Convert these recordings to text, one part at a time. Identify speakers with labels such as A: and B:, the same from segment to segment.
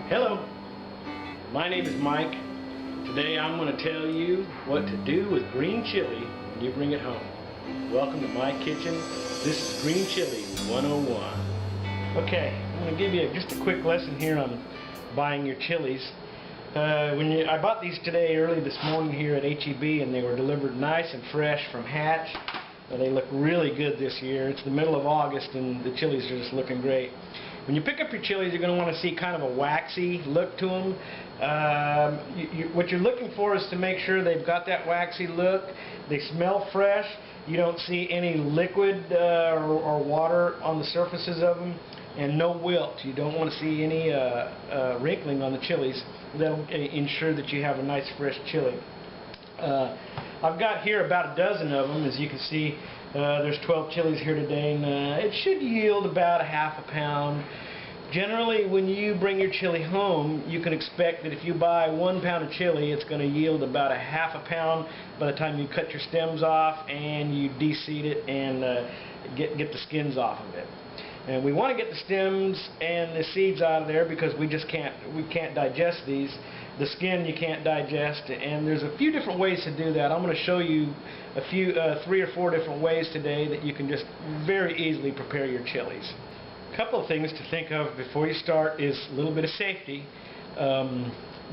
A: Hello, my name is Mike. Today I'm going to tell you what to do with green chili when you bring it home. Welcome to my kitchen. This is Green Chili 101. Okay, I'm going to give you just a quick lesson here on buying your chilies. I bought these today early this morning here at H-E-B, and they were delivered nice and fresh from Hatch. They look really good this year. It's the middle of August and the chilies are just looking great. When you pick up your chilies, you're going to want to see kind of a waxy look to them. What you're looking for is to make sure they've got that waxy look. They smell fresh. You don't see any liquid or water on the surfaces of them, and no wilt. You don't want to see any wrinkling on the chilies. That'll ensure that you have a nice fresh chili. I've got here about a dozen of them. As you can see, there's 12 chilies here today, and it should yield about a half a pound. Generally, when you bring your chili home, you can expect that if you buy 1 pound of chili, it's going to yield about a half a pound by the time you cut your stems off and you de-seed it and get the skins off of it. And we want to get the stems and the seeds out of there because we can't digest these. The skin you can't digest, and there's a few different ways to do that. I'm going to show you a few, 3 or 4 different ways today that you can just very easily prepare your chilies. A couple of things to think of before you start is a little bit of safety.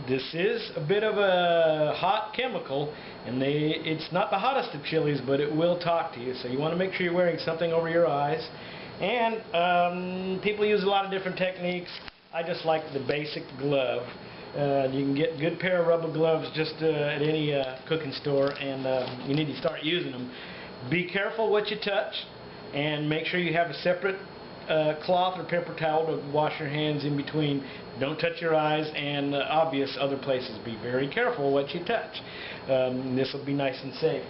A: This is a bit of a hot chemical, and it's not the hottest of chilies, but it will talk to you. So you want to make sure you're wearing something over your eyes. And people use a lot of different techniques. I just like the basic glove. You can get a good pair of rubber gloves just at any cooking store, and you need to start using them. Be careful what you touch, and make sure you have a separate cloth or paper towel to wash your hands in between. Don't touch your eyes and obvious other places. Be very careful what you touch. This will be nice and safe.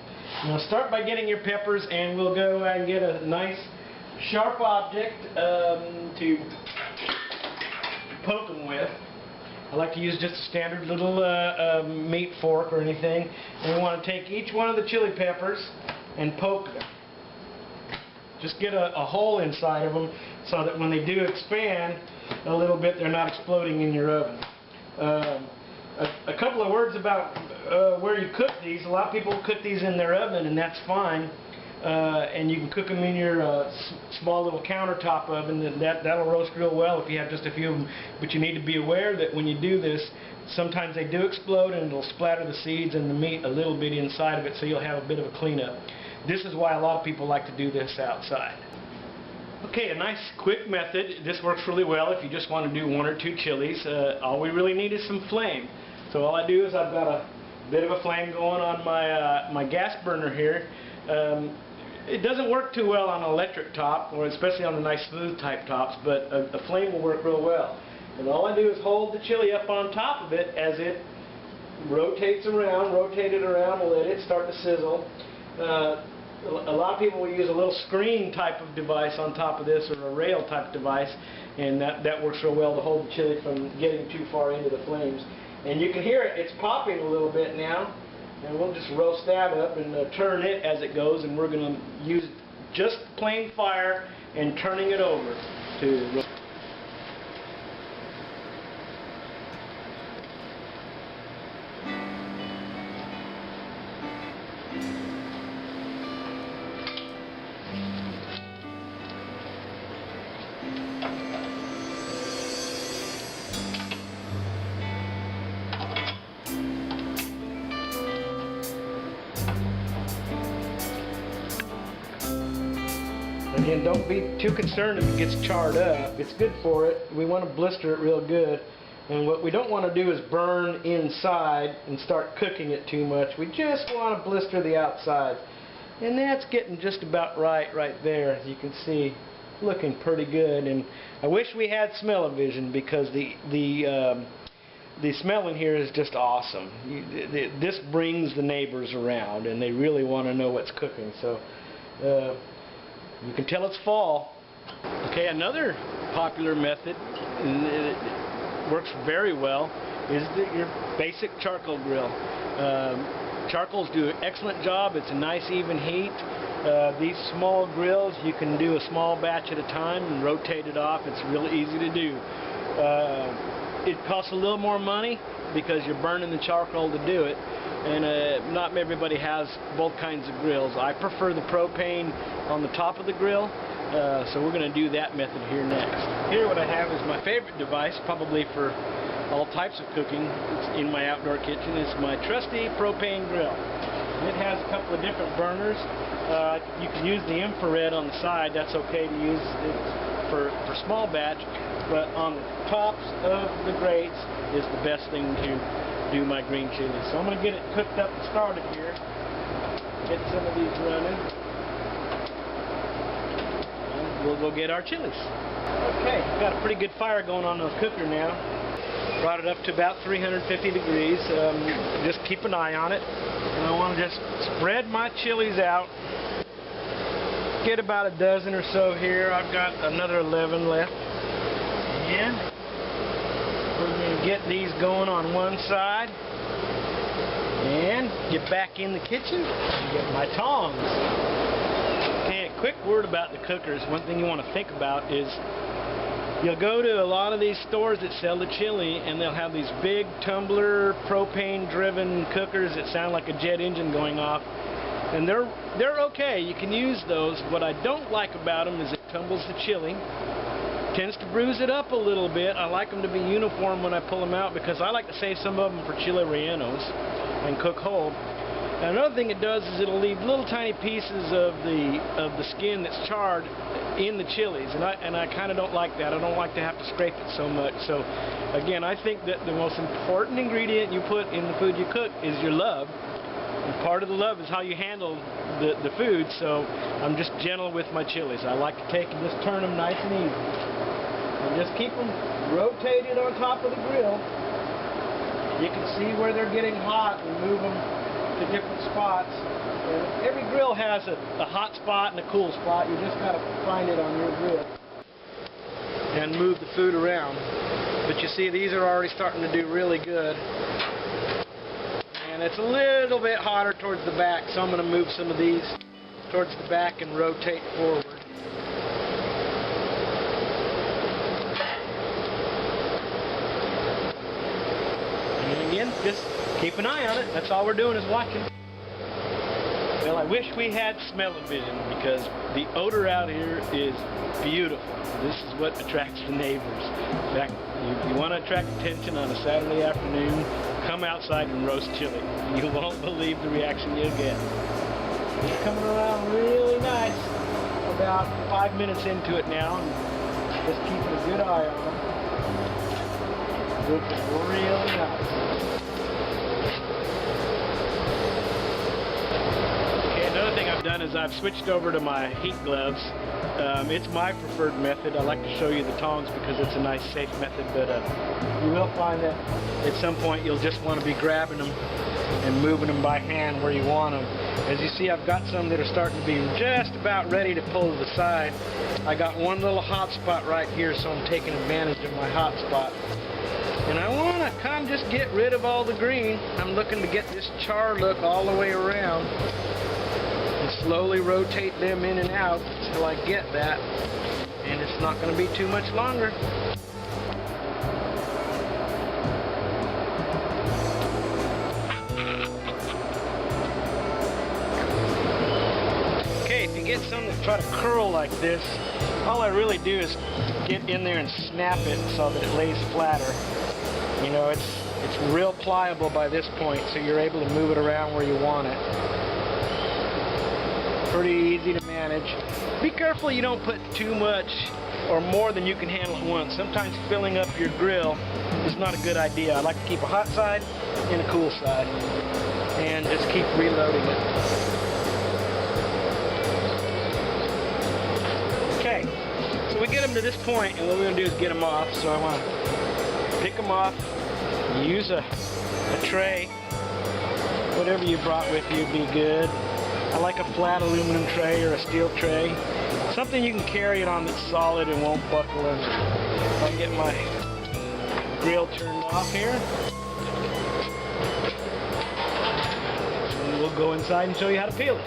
A: Now start by getting your peppers, and we'll go and get a nice sharp object to poke them with. I like to use just a standard little meat fork or anything. And we want to take each one of the chili peppers and poke them. Just get a hole inside of them so that when they do expand a little bit, they're not exploding in your oven. A couple of words about where you cook these. A lot of people cook these in their oven, and that's fine. And you can cook them in your small little countertop oven. That'll roast real well if you have just a few of them. But you need to be aware that when you do this, sometimes they do explode and it'll splatter the seeds and the meat a little bit inside of it, so you'll have a bit of a cleanup. This is why a lot of people like to do this outside. Okay, a nice quick method. This works really well if you just want to do 1 or 2 chilies. All we really need is some flame. So all I do is I've got a bit of a flame going on my gas burner here. It doesn't work too well on an electric top, or especially on the nice smooth type tops, but a flame will work real well. And all I do is hold the chili up on top of it as it rotates around, rotate it around, and let it start to sizzle. A lot of people will use a little screen type of device on top of this, or a rail type device, and that works real well to hold the chili from getting too far into the flames. And you can hear it, it's popping a little bit now. And we'll just roast that up and turn it as it goes, and we're going to use just plain fire and turning it over to roast. Again, don't be too concerned if it gets charred up. It's good for it. We want to blister it real good. And what we don't want to do is burn inside and start cooking it too much. We just want to blister the outside. And that's getting just about right there, as you can see. Looking pretty good. And I wish we had smell-o-vision, because the smell in here is just awesome. This brings the neighbors around, and they really want to know what's cooking. So you can tell it's fall. Okay, another popular method, and it works very well, is your basic charcoal grill. Charcoals do an excellent job. It's a nice even heat. These small grills, you can do a small batch at a time and rotate it off. It's really easy to do. it costs a little more money because you're burning the charcoal to do it, and not everybody has both kinds of grills. I prefer the propane on the top of the grill, so we're going to do that method here next. Here what I have is my favorite device, probably for all types of cooking in my outdoor kitchen. It's my trusty propane grill. It has a couple of different burners. You can use the infrared on the side. That's okay to use for small batch, but on the tops of the grates is the best thing to do my green chili. So I'm going to get it cooked up and started here. Get some of these running. And we'll go get our chilies. Okay, got a pretty good fire going on the cooker now. Brought it up to about 350 degrees. Just keep an eye on it. And I want to just spread my chilies out. Get about a dozen or so here. I've got another 11 left. And we're going to get these going on one side. And get back in the kitchen and get my tongs. Okay, a quick word about the cookers. One thing you want to think about is you'll go to a lot of these stores that sell the chili, and they'll have these big tumbler propane-driven cookers that sound like a jet engine going off, and they're okay. You can use those. What I don't like about them is it tumbles the chili, tends to bruise it up a little bit. I like them to be uniform when I pull them out because I like to save some of them for chile rellenos and cook whole. And another thing it does is it'll leave little tiny pieces of the skin that's charred in the chilies, and I kind of don't like that. I don't like to have to scrape it so much. So again, I think that the most important ingredient you put in the food you cook is your love. And part of the love is how you handle the food. So I'm just gentle with my chilies. I like to take and just turn them nice and easy, and just keep them rotated on top of the grill. You can see where they're getting hot and move them to different spots. And every grill has a hot spot and a cool spot. You just got to find it on your grill and move the food around. But you see, these are already starting to do really good. And it's a little bit hotter towards the back, so I'm going to move some of these towards the back and rotate forward. And again, just keep an eye on it. That's all we're doing is watching. Well, I wish we had smell-o-vision because the odor out here is beautiful. This is what attracts the neighbors. In fact, you want to attract attention on a Saturday afternoon, come outside and roast chili. You won't believe the reaction you'll get. It's coming around really nice. About 5 minutes into it now, and just keeping a good eye on them. Looking really nice. Another thing I've done is I've switched over to my heat gloves. It's my preferred method. I like to show you the tongs because it's a nice, safe method, but you will find that at some point you'll just want to be grabbing them and moving them by hand where you want them. As you see, I've got some that are starting to be just about ready to pull to the side. I got one little hot spot right here, so I'm taking advantage of my hot spot. And I want to kind of just get rid of all the green. I'm looking to get this char look all the way around. Slowly rotate them in and out until I get that, and it's not going to be too much longer. Okay, if you get some that try to curl like this, all I really do is get in there and snap it so that it lays flatter. You know, it's real pliable by this point, so you're able to move it around where you want it. Pretty easy to manage. Be careful you don't put too much or more than you can handle at once. Sometimes filling up your grill is not a good idea. I like to keep a hot side and a cool side and just keep reloading it. Okay, so we get them to this point, and what we're going to do is get them off. So I want to pick them off, use a tray. Whatever you brought with you would be good. I like a flat aluminum tray or a steel tray. Something you can carry it on that's solid and won't buckle in. I'll get my grill turned off here. And we'll go inside and show you how to peel it.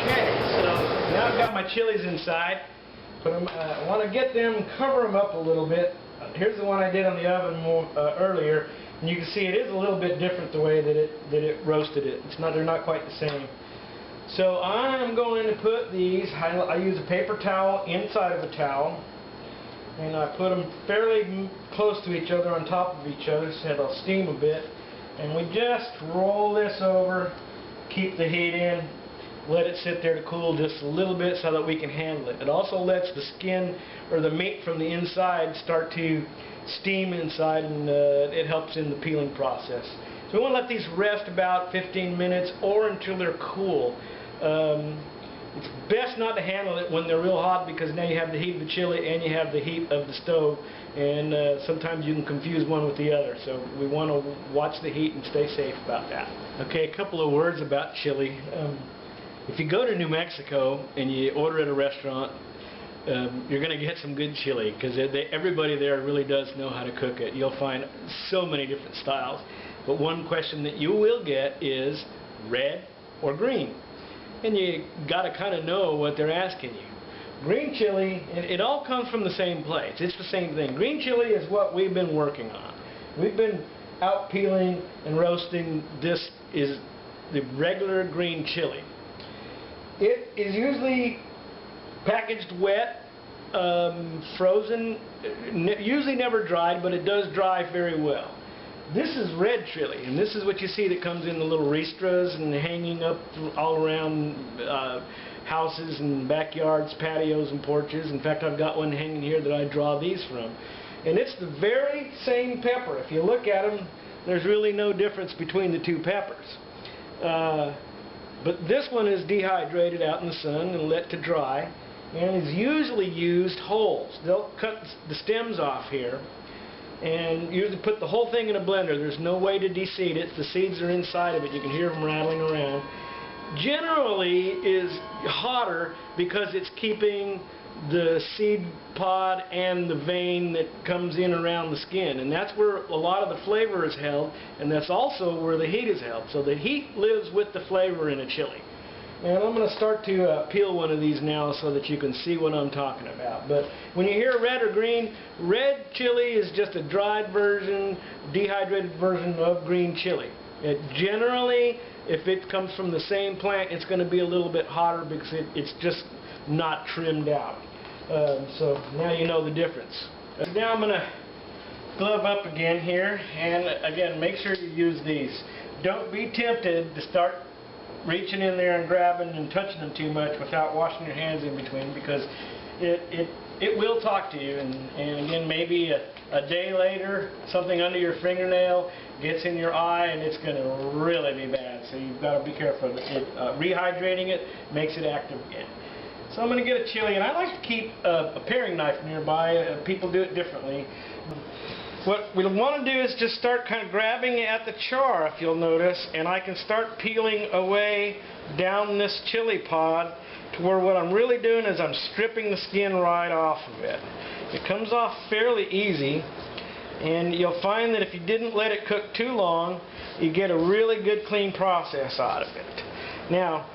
A: Okay, so now I've got my chilies inside. I want to get them, cover them up a little bit.
B: Here's the one I did on the oven earlier, and you can see it is a little bit different the way that it roasted it. They're not quite the same. So I'm going to put these. I use a paper towel inside of a towel, and I put them fairly close to each other on top of each other so they'll steam a bit. And we just roll this over, keep the heat in, let it sit there to cool just a little bit so that we can handle it. It also lets the skin or the meat from the inside start to steam inside, and it helps in the peeling process. So we want to let these rest about 15 minutes or until they're cool. It's best not to handle it when they're real hot, because now you have the heat of the chili and you have the heat of the stove, and sometimes you can confuse one with the other. So we want to watch the heat and stay safe about that. Okay, a couple of words about chili. If you go to New Mexico and you order at a restaurant, you're going to get some good chili, because everybody there really does know how to cook it. You'll find so many different styles. But one question that you will get is red or green. And you got to kind of know what they're asking you. Green chili, it all comes from the same place. It's the same thing. Green chili is what we've been working on. We've been out peeling and roasting. This is the regular green chili. It is usually packaged wet, frozen, usually never dried, but it does dry very well. This is red chili, and this is what you see that comes in the little ristras and hanging up all around houses and backyards, patios and porches. In fact, I've got one hanging here that I draw these from. And it's the very same pepper. If you look at them, there's really no difference between the two peppers. But this one is dehydrated out in the sun and let to dry, and is usually used wholes. They'll cut the stems off here and usually put the whole thing in a blender. There's no way to de-seed it. The seeds are inside of it. You can hear them rattling around. Generally is hotter because it's keeping the seed pod and the vein that comes in around the skin, and that's where a lot of the flavor is held, and that's also where the heat is held. So the heat lives with the flavor in a chili. And I'm going to start to peel one of these now so that you can see what I'm talking about. But when you hear red or green, red chili is just a dried version, dehydrated version of green chili. It generally, if it comes from the same plant, it's going to be a little bit hotter because it's just not trimmed out. So now you know the difference. Now I'm going to glove up again here, and again, make sure you use these. Don't be tempted to start reaching in there and grabbing and touching them too much without washing your hands in between, because it will talk to you, and again, maybe a day later something under your fingernail gets in your eye and it's going to really be bad. So you've got to be careful. Rehydrating it makes it active again. So I'm going to get a chili, and I like to keep a paring knife nearby. People do it differently. What we want to do is just start kind of grabbing at the char, if you'll notice, and I can start peeling away down this chili pod to where what I'm really doing is I'm stripping the skin right off of it. It comes off fairly easy, and you'll find that if you didn't let it cook too long, you get a really good clean process out of it. Now,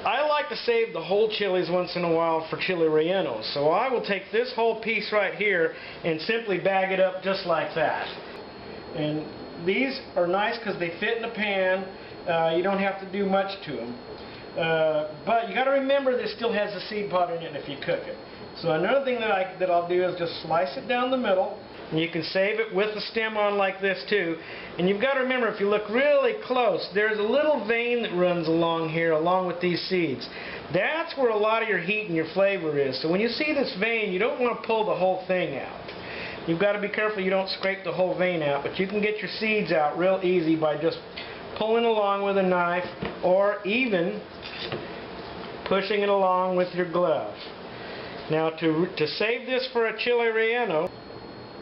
B: I like to save the whole chilies once in a while for chili rellenos, so I will take this whole piece right here and simply bag it up just like that. And these are nice because they fit in a pan. You don't have to do much to them. But you got to remember this still has a seed pod in it if you cook it. So another thing that I'll do is just slice it down the middle. And you can save it with the stem on like this too. And you've got to remember, if you look really close, there's a little vein that runs along here along with these seeds. That's where a lot of your heat and your flavor is. So when you see this vein, you don't want to pull the whole thing out. You've got to be careful you don't scrape the whole vein out, but you can get your seeds out real easy by just pulling along with a knife, or even pushing it along with your glove. Now to save this for a chili relleno,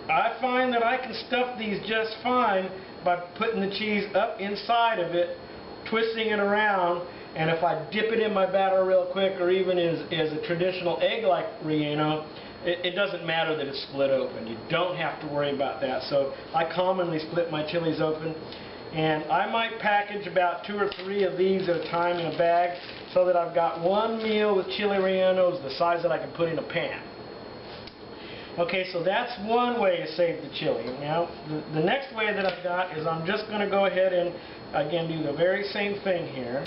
B: I find that I can stuff these just fine by putting the cheese up inside of it, twisting it around, and if I dip it in my batter real quick, or even as a traditional egg-like relleno, it doesn't matter that it's split open. You don't have to worry about that. So I commonly split my chilies open, and I might package about 2 or 3 of these at a time in a bag so that I've got one meal with chili rellenos the size that I can put in a pan. Okay, so that's one way to save the chili. Now, the next way that I've got is I'm just going to go ahead and, again, do the very same thing here.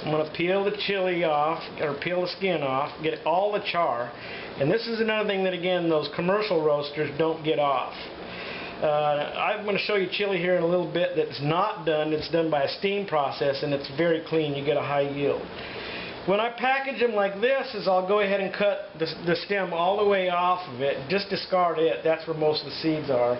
B: I'm going to peel the chili off, or peel the skin off, get all the char. And this is another thing that, again, those commercial roasters don't get off. I'm going to show you chili here in a little bit that's not done. It's done by a steam process, and it's very clean. You get a high yield. When I package them like this, is I'll go ahead and cut the stem all the way off of it. Just discard it. That's where most of the seeds are.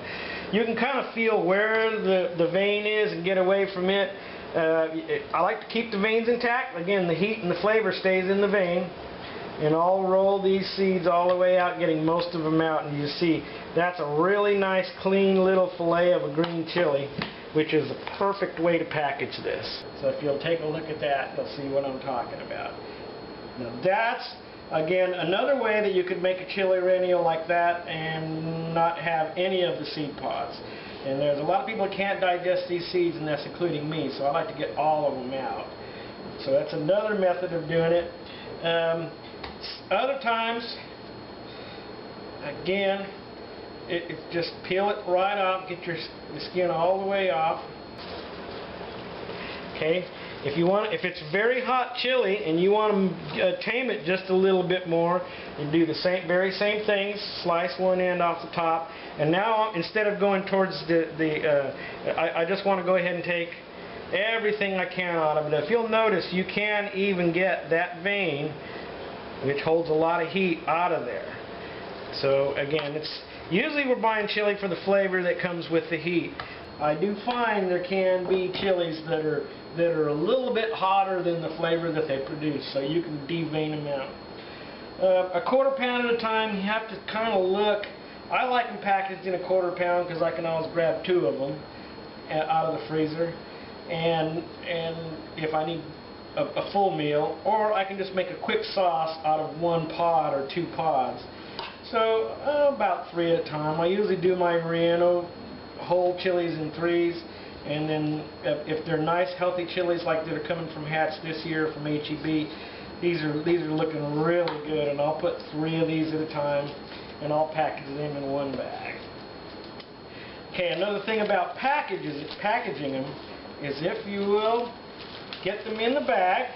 B: You can kind of feel where the vein is and get away from it. I like to keep the veins intact. Again, the heat and the flavor stays in the vein. And I'll roll these seeds all the way out, getting most of them out. And you see, that's a really nice, clean little fillet of a green chili, which is the perfect way to package this. So if you'll take a look at that, you'll see what I'm talking about. Now that's, again, another way that you could make a chili relleno like that and not have any of the seed pods. And there's a lot of people that can't digest these seeds, and that's including me, so I like to get all of them out. So that's another method of doing it. Other times, again, it's just peel it right off, get the skin all the way off. Okay, if it's very hot chili and you want to tame it just a little bit more, you do the very same things. Slice one end off the top, and now instead of going towards I just want to go ahead and take everything I can out of it. If you'll notice, you can even get that vein, which holds a lot of heat, out of there. So again, usually we're buying chili for the flavor that comes with the heat. I do find there can be chilies that are a little bit hotter than the flavor that they produce, so you can devein them out. A quarter pound at a time. You have to kind of look. I like them packaged in a quarter pound because I can always grab 2 of them out of the freezer, and if I need a full meal, or I can just make a quick sauce out of 1 pod or 2 pods. So about 3 at a time. I usually do my relleno whole chilies in 3s, and then if they're nice healthy chilies like that are coming from Hatch this year from HEB, these are looking really good, and I'll put 3 of these at a time, and I'll package them in 1 bag. Okay, another thing about packaging them is, if you will, get them in the bag.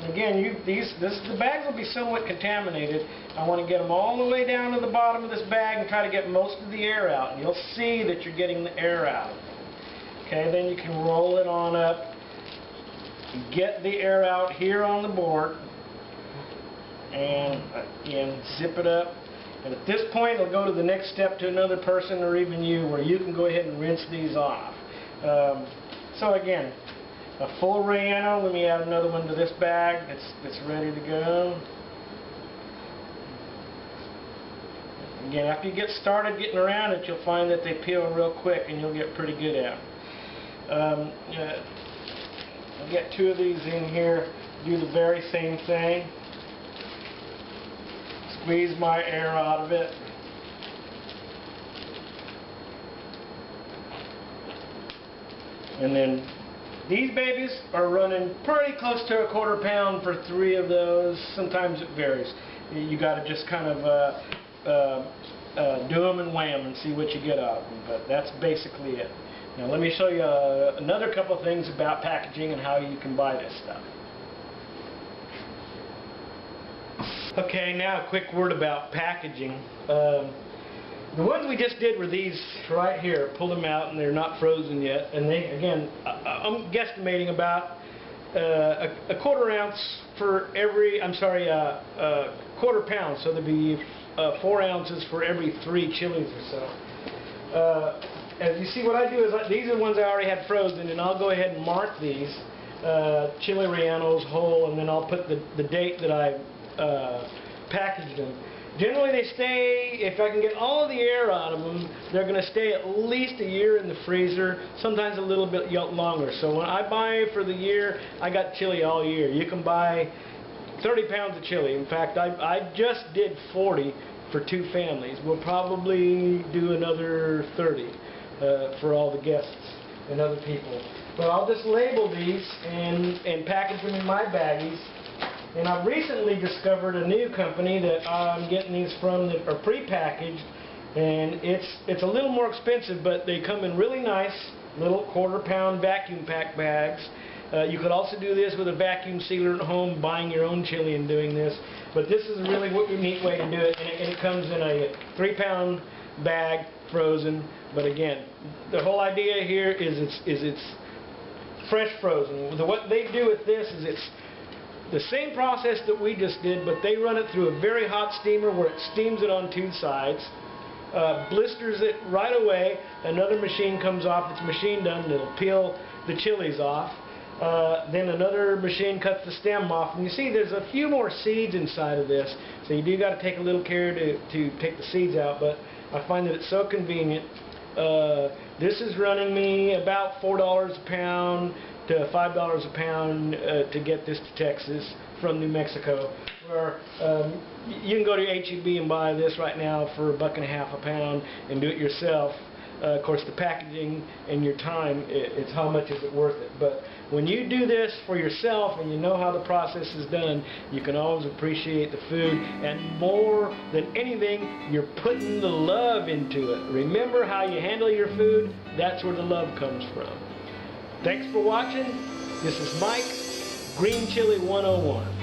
B: And again, the bags will be somewhat contaminated. I want to get them all the way down to the bottom of this bag and try to get most of the air out. And you'll see that you're getting the air out. Okay, then you can roll it on up. Get the air out here on the board. And again, zip it up. And at this point, it'll go to the next step to another person or even you, where you can go ahead and rinse these off. So again, a full relleno. Let me add another one to this bag that's ready to go. Again, after you get started getting around it, you'll find that they peel real quick and you'll get pretty good at them. I'll get 2 of these in here, do the very same thing. Squeeze my air out of it. And then these babies are running pretty close to a quarter pound for 3 of those. Sometimes it varies. You got to just kind of do them and weigh them and see what you get out of them. But that's basically it. Now let me show you another couple of things about packaging and how you can buy this stuff. Okay, now a quick word about packaging. The ones we just did were these right here. Pulled them out and they're not frozen yet. And they, again, I'm guesstimating about a quarter ounce for every, quarter pound. So there'd be 4 ounces for every 3 chilies or so. As you see, what I do is these are the ones I already had frozen, and I'll go ahead and mark these chili rellenos whole, and then I'll put the date that I packaged them. Generally they stay, if I can get all of the air out of them, they're going to stay at least a year in the freezer, sometimes a little bit longer. So when I buy for the year, I got chili all year. You can buy 30 pounds of chili. In fact, I just did 40 for 2 families. We'll probably do another 30 for all the guests and other people. But I'll just label these and package them in my baggies. And I've recently discovered a new company that I'm getting these from that are pre-packaged, And it's a little more expensive, but they come in really nice little quarter-pound vacuum pack bags. You could also do this with a vacuum sealer at home, buying your own chili and doing this. But this is a really neat way to do it, and it comes in a 3-pound bag, frozen. But again, the whole idea here is it's fresh frozen. What they do with this is it's the same process that we just did, but they run it through a very hot steamer where it steams it on 2 sides. Blisters it right away. Another machine comes off. It's machine done. It'll peel the chilies off. Then another machine cuts the stem off. And you see there's a few more seeds inside of this. So you do got to take a little care to take the seeds out. But I find that it's so convenient. This is running me about $4 a pound to $5 a pound to get this to Texas from New Mexico. Where you can go to H-E-B and buy this right now for $1.50 a pound and do it yourself. Of course, the packaging and your time, it's how much is it worth it. But when you do this for yourself and you know how the process is done, you can always appreciate the food. And more than anything, you're putting the love into it. Remember how you handle your food? That's where the love comes from. Thanks for watching. This is Mike, Green Chile 101.